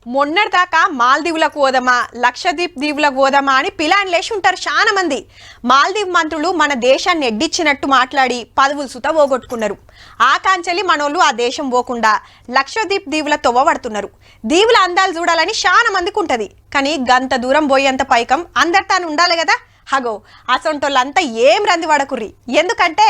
మొన్నటిదాకా మాల్దీవులకు పోదామా లక్షద్వీప్ దీవులకు పోదామా అని ప్లాన్ లేచి ఉంటారు చాలా మంది. మాల్దీవ్ మంత్రులు మన దేశాన్ని ఎడ్డిచ్చినట్టు మాట్లాడి పదవులు సుత పోగొట్టుకున్నారు. ఆకాంచలి మనోళ్ళు ఆ దేశం పోకుండా లక్షద్వీప్ దీవుల తొవ్వబడుతున్నారు. దీవుల అందాలు చూడాలని చాలా మందికి ఉంటది, కానీ గంత దూరం పోయేంత పైకం అందరు తాను ఉండాలి కదా. హగో అసొంటోళ్ళంతా ఏం రంది పడకుర్రి, ఎందుకంటే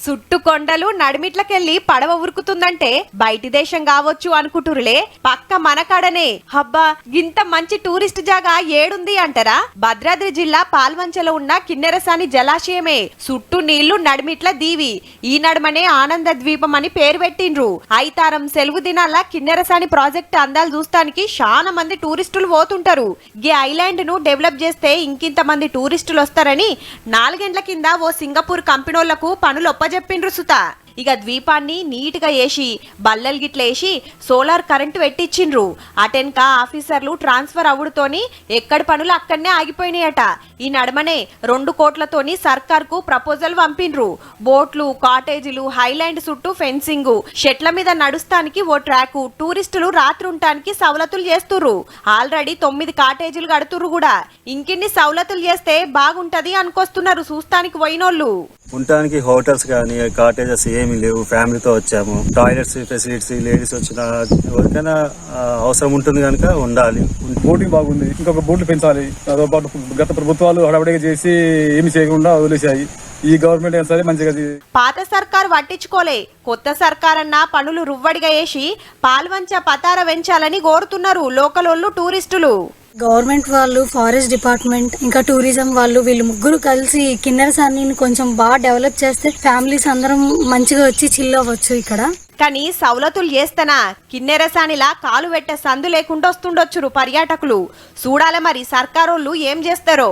చుట్టు కొండలు నడిమిట్లకెళ్ళి పడవ ఉరుకుతుందంటే బయటి దేశం కావచ్చు అనుకుంటురులే, పక్క మనకాడనే. హబ్బా ఇంత మంచి టూరిస్ట్ జాగా ఏడుంది అంటారా? భద్రాద్రి జిల్లా పాల్వంచలో ఉన్న కిన్నెరసాని జలాశయమే. చుట్టూ నీళ్లు నడిమిట్ల దీవి. ఈ నడుమనే ఆనంద ద్వీపం అని పేరు పెట్టిండ్రు. ఐతారం సెలవు దినాల కిన్నెరసాని ప్రాజెక్ట్ అందాలు చూస్తానికి చాలా మంది టూరిస్టులు పోతుంటారు. ఈ ఐలాండ్ ను డెవలప్ చేస్తే ఇంకింత మంది టూరిస్టులు వస్తారని 4 గంటల కింద ఓ సింగపూర్ కంపెనీలకు పనులు ఒప్పజెప్పిండ్రు సుతా. ఇక ద్వీపాన్ని నీట్ గా వేసి బల్లలు గిట్ల వేసి సోలార్ కరెంటు పెట్టించిండ్రు. అటెన్క ఆఫీసర్లు ట్రాన్స్ఫర్ అవుడుతోని ఎక్కడి పనులు అక్కడనే ఆగిపోయినాయట. ఈ నడమనే 2 కోట్లతోని సర్కార్ కు ప్రపోజల్ పంపిండ్రు. బోట్లు, కాటేజీలు, హైలాండ్ చుట్టూ ఫెన్సింగ్, షెట్ల మీద నడుస్తానికి ఓ ట్రాక్, టూరిస్టులు రాత్రి ఉండటానికి సవలతులు చేస్తుర్రు. ఆల్రెడీ 9 కాటేజీలు కడుతుర్రు కూడా. ఇంకిన్ని సవలతులు చేస్తే బాగుంటది అనుకొస్తున్నారు చూస్తానికి పోయినోళ్ళు. ఉండటానికి హోటల్స్ కానీ కాటేజెస్ ఏమీ లేవు. ఫ్యామిలీతో వచ్చాము. టాయిలెట్స్ ఫెసిలిటీస్ లేడీస్ వచ్చిన ఎవరికైనా అవసరం ఉంటుంది కనుక ఉండాలి. బోటింగ్ బాగుంది, ఇంకొక బోట్లు పెంచాలి. అదో పాటు గత ప్రభుత్వాలు హడావిడిగా చేసి ఏమి చేయకుండా వదిలేశాయి. ఈ గవర్నమెంట్ అయినా సరే మంచిగా. పాత సర్కారు పట్టించుకోలే, కొత్త సర్కారన్నా పనులు రువ్వడిగా వేసి పాల్వంచ పతార పెంచాలని కోరుతున్నారు లోకలోళ్ళు, టూరిస్టులు. గవర్నమెంట్ వాళ్ళు, ఫారెస్ట్ డిపార్ట్మెంట్, ఇంకా టూరిజం వాళ్ళు, వీళ్ళు ముగ్గురు కలిసి కిన్నెరసానిని కొంచెం బాగా డెవలప్ చేస్తే ఫ్యామిలీస్ అందరం మంచిగా వచ్చి చిల్ అవ్వచ్చు ఇక్కడ. కానీ సవలతులు చేస్తేనా కిన్నెరసానిలా కాలు పెట్టే సందు లేకుండా వస్తుండొచ్చురు పర్యాటకులు. చూడాలి మరి సర్కారోళ్ళు ఏం చేస్తారో.